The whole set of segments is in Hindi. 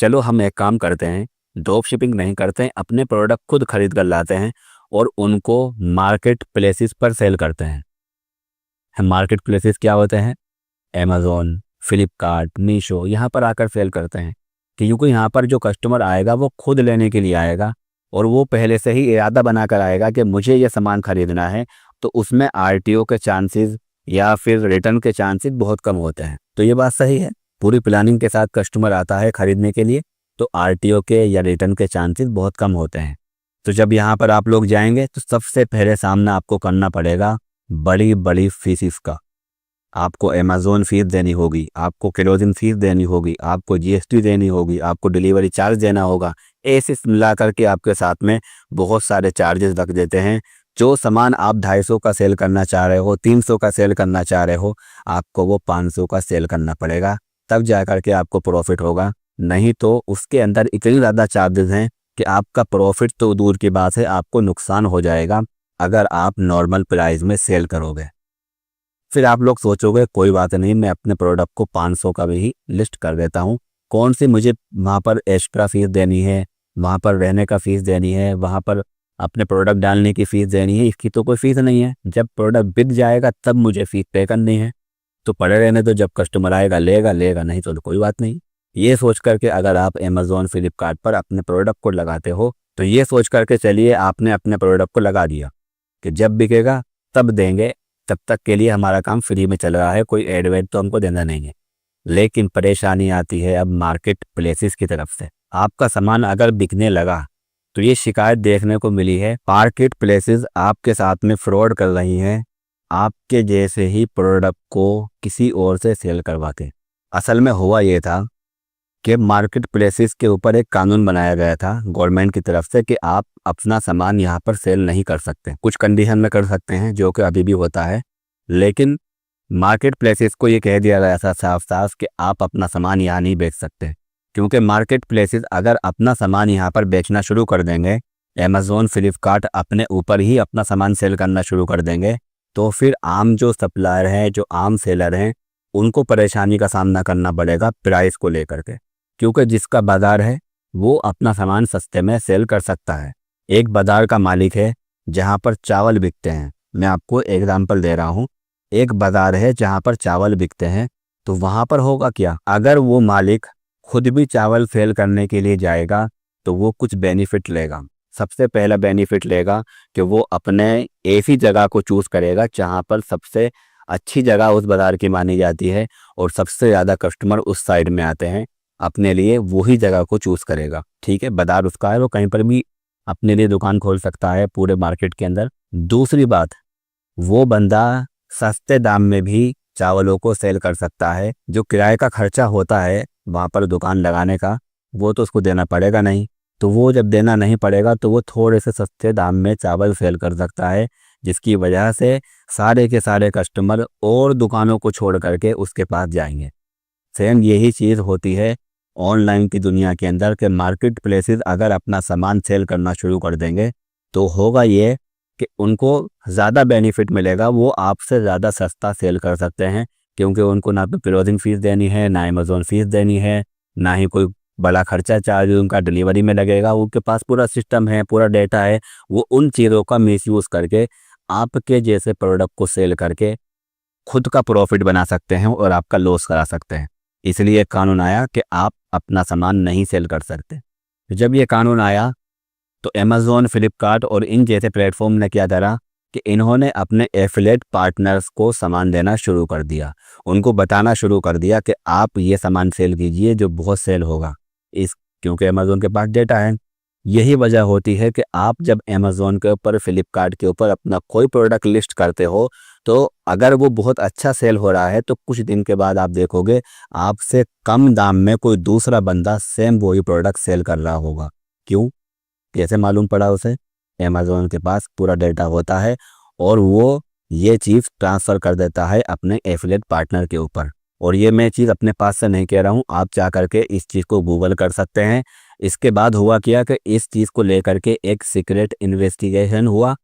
चलो हम एक काम करते हैं, ड्रॉप शिपिंग नहीं करते हैं, अपने प्रोडक्ट खुद खरीद कर लाते हैं और उनको मार्केट प्लेसेस पर सेल करते हैं। मार्केट प्लेसेस क्या होते हैं? अमेज़न, फ्लिपकार्ट, मीशो, यहाँ पर आकर सेल करते हैं। क्योंकि यहाँ पर जो कस्टमर आएगा वो खुद लेने के लिए आएगा और वो पहले से ही इरादा बनाकर आएगा कि मुझे ये सामान खरीदना है, तो उसमें आरटीओ के चांसेस या फिर रिटर्न के चांसेस बहुत कम होते हैं। तो ये बात सही है। पूरी प्लानिंग के साथ कस्टमर आता है खरीदने के लिए तो आरटीओ के या रिटर्न के चांसेस बहुत कम होते हैं। तो जब यहाँ पर आप लोग जाएंगे तो सबसे पहले सामना आपको करना पड़ेगा बड़ी बड़ी फीसिस का। आपको अमेज़न फीस देनी होगी, आपको केरोसिन फीस देनी होगी, आपको जीएसटी देनी होगी, आपको डिलीवरी चार्ज देना होगा। ऐसे मिला करके आपके साथ में बहुत सारे चार्जेस रख देते हैं। जो सामान आप 250 का सेल करना चाह रहे हो, 300 का सेल करना चाह रहे हो, आपको वो 500 का सेल करना पड़ेगा, तब जा कर के आपको प्रॉफिट होगा। नहीं तो उसके अंदर इतनी ज़्यादा चार्जेस हैं कि आपका प्रॉफिट तो दूर की बात है, आपको नुकसान हो जाएगा अगर आप नॉर्मल प्राइस में सेल करोगे। फिर आप लोग सोचोगे कोई बात नहीं, मैं अपने प्रोडक्ट को 500 का भी लिस्ट कर देता हूँ, कौन सी मुझे वहाँ पर एक्स्ट्रा फीस देनी है, वहाँ पर रहने का फीस देनी है, वहाँ पर अपने प्रोडक्ट डालने की फ़ीस देनी है, इसकी तो कोई फ़ीस नहीं है। जब प्रोडक्ट बिक जाएगा तब मुझे फ़ीस पे करनी है। तो पड़े रहने दो, जब कस्टमर आएगा लेगा, नहीं तो कोई बात नहीं। ये सोच करके अगर आप अमेज़न, फ्लिपकार्ट पर अपने प्रोडक्ट को लगाते हो तो ये सोच करके चलिए आपने अपने प्रोडक्ट को लगा दिया कि जब बिकेगा तब देंगे, तब तक के लिए हमारा काम फ्री में चल रहा है, कोई एड तो हमको देना नहीं है। लेकिन परेशानी आती है अब मार्केट प्लेसेस की तरफ से। आपका सामान अगर बिकने लगा तो ये शिकायत देखने को मिली है, मार्केट प्लेसेस आपके साथ में फ्रॉड कर रही हैं, आपके जैसे ही प्रोडक्ट को किसी और से सेल करवा के। असल में हुआ ये था कि मार्केट प्लेसेस के ऊपर एक कानून बनाया गया था गवर्नमेंट की तरफ से कि आप अपना सामान यहाँ पर सेल नहीं कर सकते। कुछ कंडीशन में कर सकते हैं, जो कि अभी भी होता है, लेकिन मार्केट प्लेसेस को ये कह दिया गया था साफ साफ कि आप अपना सामान यहाँ नहीं बेच सकते। क्योंकि मार्केट प्लेसेस अगर अपना सामान यहाँ पर बेचना शुरू कर देंगे, अमेज़न, फ्लिपकार्ट अपने ऊपर ही अपना सामान सेल करना शुरू कर देंगे, तो फिर आम जो सप्लायर हैं, जो आम सेलर हैं, उनको परेशानी का सामना करना पड़ेगा प्राइस को लेकर के। क्योंकि जिसका बाज़ार है वो अपना सामान सस्ते में सेल कर सकता है। एक बाज़ार का मालिक है जहाँ पर चावल बिकते हैं, मैं आपको एग्जाम्पल दे रहा हूँ। एक बाज़ार है जहाँ पर चावल बिकते हैं, तो वहाँ पर होगा क्या, अगर वो मालिक खुद भी चावल सेल करने के लिए जाएगा तो वो कुछ बेनिफिट लेगा। सबसे पहला बेनिफिट लेगा कि वो अपने ऐसी जगह को चूज़ करेगा जहाँ पर सबसे अच्छी जगह उस बाज़ार की मानी जाती है और सबसे ज़्यादा कस्टमर उस साइड में आते हैं, अपने लिए वही जगह को चूज़ करेगा। ठीक है, बाज़ार उसका है, वो कहीं पर भी अपने लिए दुकान खोल सकता है पूरे मार्केट के अंदर। दूसरी बात, वो बंदा सस्ते दाम में भी चावलों को सेल कर सकता है। जो किराए का खर्चा होता है वहाँ पर दुकान लगाने का, वो तो उसको देना पड़ेगा नहीं, तो वो जब देना नहीं पड़ेगा तो वो थोड़े से सस्ते दाम में चावल सेल कर सकता है, जिसकी वजह से सारे के सारे कस्टमर और दुकानों को छोड़ करके उसके पास जाएंगे। सेम यही चीज़ होती है ऑनलाइन की दुनिया के अंदर कि मार्केट प्लेसेस अगर अपना सामान सेल करना शुरू कर देंगे तो होगा ये कि उनको ज़्यादा बेनिफिट मिलेगा, वो आपसे ज़्यादा सस्ता सेल कर सकते हैं। क्योंकि उनको ना तो क्लोजिंग फीस देनी है, ना अमेज़न फीस देनी है, ना ही कोई बड़ा खर्चा चार्ज उनका डिलीवरी में लगेगा। उनके पास पूरा सिस्टम है, पूरा डेटा है, वो उन चीज़ों का मिसयूज़ करके आपके जैसे प्रोडक्ट को सेल करके खुद का प्रॉफिट बना सकते हैं और आपका लॉस करा सकते हैं। इसलिए कानून आया कि आप अपना सामान नहीं सेल कर सकते। जब ये कानून आया तो अमेज़न, फ्लिपकार्ट और इन जैसे प्लेटफॉर्म ने क्या करा कि इन्होंने अपने एफिलिएट पार्टनर्स को सामान देना शुरू कर दिया। उनको बताना शुरू कर दिया कि आप ये सामान सेल कीजिए जो बहुत सेल होगा, इस क्योंकि अमेज़न के पास डेटा है। यही वजह होती है कि आप जब अमेज़न के ऊपर, फ्लिपकार्ट के ऊपर अपना कोई प्रोडक्ट लिस्ट करते हो तो अगर वो बहुत अच्छा सेल हो रहा है तो कुछ दिन के बाद आप देखोगे आपसे कम दाम में कोई दूसरा बंदा सेम वही प्रोडक्ट सेल कर रहा होगा। क्यों, कैसे मालूम पड़ा उसे? अमेज़न के पास पूरा डेटा होता है और वो ये चीज़ ट्रांसफ़र कर देता है अपने एफिलिएट पार्टनर के ऊपर। और ये मैं चीज़ अपने पास से नहीं कह रहा हूँ, आप जा करके इस चीज़ को गूगल कर सकते हैं। इसके बाद हुआ क्या कि इस चीज़ को लेकर के एक सीक्रेट इन्वेस्टिगेशन हुआ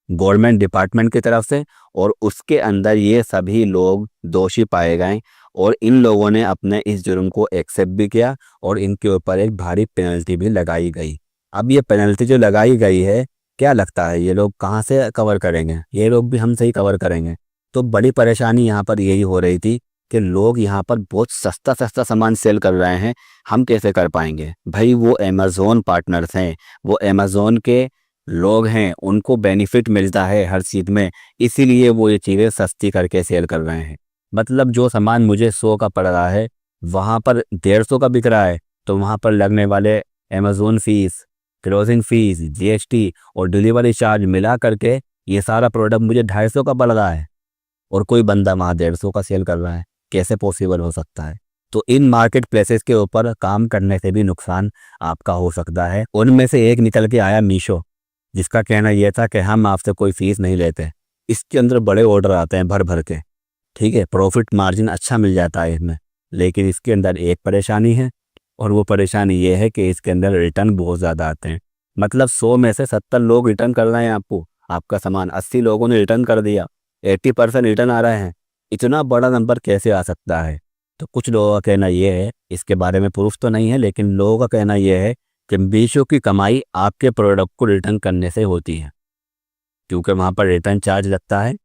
गवर्नमेंट डिपार्टमेंट की तरफ से, और उसके अंदर ये सभी लोग दोषी पाए गए और इन लोगों ने अपने इस जुर्म को एक्सेप्ट भी किया और इनके ऊपर एक भारी पेनल्टी भी लगाई गई। अब ये पेनल्टी जो लगाई गई है, क्या लगता है ये लोग कहाँ से कवर करेंगे? ये लोग भी हमसे ही कवर करेंगे। तो बड़ी परेशानी यहाँ पर यही हो रही थी कि लोग यहाँ पर बहुत सस्ता सस्ता सामान सेल कर रहे हैं, हम कैसे कर पाएंगे? भाई वो अमेज़ॉन पार्टनर्स हैं, वो अमेज़ॉन के लोग हैं, उनको बेनिफिट मिलता है हर चीज़ में, इसीलिए वो ये चीज़ें सस्ती करके सेल कर रहे हैं। मतलब जो सामान मुझे 100 का पड़ रहा है वहाँ पर 150 का बिक रहा है, तो वहाँ पर लगने वाले Amazon fees, closing fees, GST और डिलीवरी चार्ज मिला करके ये सारा प्रोडक्ट मुझे 250 का पड़ रहा है और कोई बंदा वहाँ 150 का सेल कर रहा है। कैसे पॉसिबल हो सकता है? तो इन मार्केट प्लेसेस के ऊपर काम करने से भी नुकसान आपका हो सकता है। उनमें से एक निकल के आया मीशो, जिसका कहना यह था कि हम आपसे कोई फीस नहीं लेते। इसके अंदर बड़े ऑर्डर आते हैं भर भर के, ठीक है, प्रॉफिट मार्जिन अच्छा मिल जाता है इसमें। लेकिन इसके अंदर एक परेशानी है और वो परेशानी ये है कि इसके अंदर रिटर्न बहुत ज़्यादा आते हैं। मतलब 100 में से 70 लोग रिटर्न कर रहे हैं आपको आपका सामान, 80 लोगों ने रिटर्न कर दिया, 80% रिटर्न आ रहे हैं। इतना बड़ा नंबर कैसे आ सकता है? तो कुछ लोगों का कहना यह है, इसके बारे में प्रूफ तो नहीं है, लेकिन लोगों का कहना यह है कि मीशो की कमाई आपके प्रोडक्ट को रिटर्न करने से होती है, क्योंकि वहाँ पर रिटर्न चार्ज लगता है।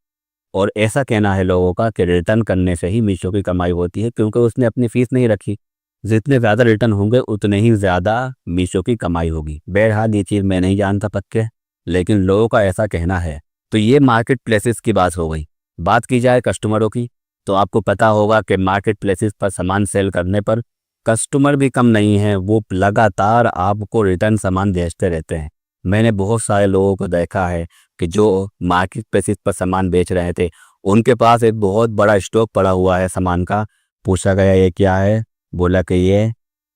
और ऐसा कहना है लोगों का कि रिटर्न करने से ही मीशो की कमाई होती है, क्योंकि उसने अपनी फीस नहीं रखी। जितने ज़्यादा रिटर्न होंगे उतने ही ज़्यादा मीशो की कमाई होगी। बहरहाल ये चीज़ मैं नहीं जानता पक्के, लेकिन लोगों का ऐसा कहना है। तो ये मार्केट प्लेसेस की बात हो गई। बात की जाए कस्टमरों की, तो आपको पता होगा कि मार्केट प्लेसेस पर सामान सेल करने पर कस्टमर भी कम नहीं है, वो लगातार आपको रिटर्न सामान भेजते रहते हैं। मैंने बहुत सारे लोगों को देखा है कि जो मार्केट प्लेसेस पर सामान बेच रहे थे, उनके पास एक बहुत बड़ा स्टॉक पड़ा हुआ है सामान का। पूछा गया ये क्या है, बोला कि ये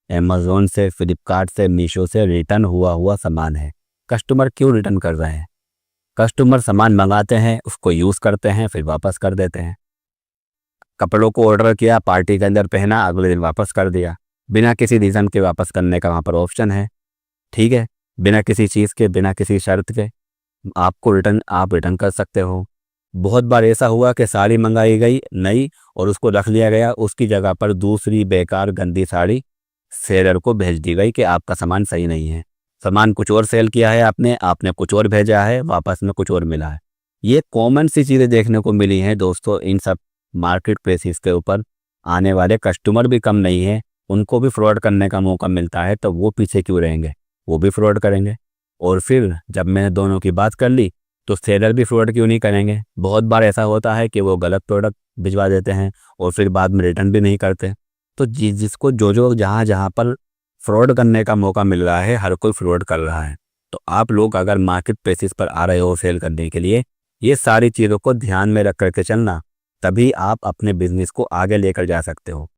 अमेज़ॉन से, फ्लिपकार्ट से, मीशो से रिटर्न हुआ सामान है। कस्टमर क्यों रिटर्न कर रहे हैं? कस्टमर सामान मंगाते हैं, उसको यूज़ करते हैं, फिर वापस कर देते हैं। कपड़ों को ऑर्डर किया, पार्टी के अंदर पहना, अगले दिन वापस कर दिया, बिना किसी रीज़न के वापस करने का वहाँ पर ऑप्शन है, ठीक है। बिना किसी चीज़ के, बिना किसी शर्त के आप रिटर्न कर सकते हो। बहुत बार ऐसा हुआ कि साड़ी मंगाई गई नई और उसको रख लिया गया, उसकी जगह पर दूसरी बेकार गंदी साड़ी सेलर को भेज दी गई कि आपका सामान सही नहीं है। सामान कुछ और सेल किया है आपने कुछ और भेजा है, वापस में कुछ और मिला है। ये कॉमन सी चीज़ें देखने को मिली हैं दोस्तों। इन सब मार्केट प्लेसेस के ऊपर आने वाले कस्टमर भी कम नहीं है, उनको भी फ्रॉड करने का मौका मिलता है, तो वो पीछे क्यों रहेंगे? वो भी फ्रॉड करेंगे। और फिर जब मैंने दोनों की बात कर ली, तो सेलर भी फ्रॉड क्यों नहीं करेंगे? बहुत बार ऐसा होता है कि वो गलत प्रोडक्ट भिजवा देते हैं और फिर बाद में रिटर्न भी नहीं करते। तो जिसको जो जहाँ जहाँ पर फ्रॉड करने का मौका मिल रहा है, हर कोई फ्रॉड कर रहा है। तो आप लोग अगर मार्केट प्लेसेस पर आ रहे हो सेल करने के लिए, ये सारी चीज़ों को ध्यान में रख करके चलना, तभी आप अपने बिजनेस को आगे लेकर जा सकते हो।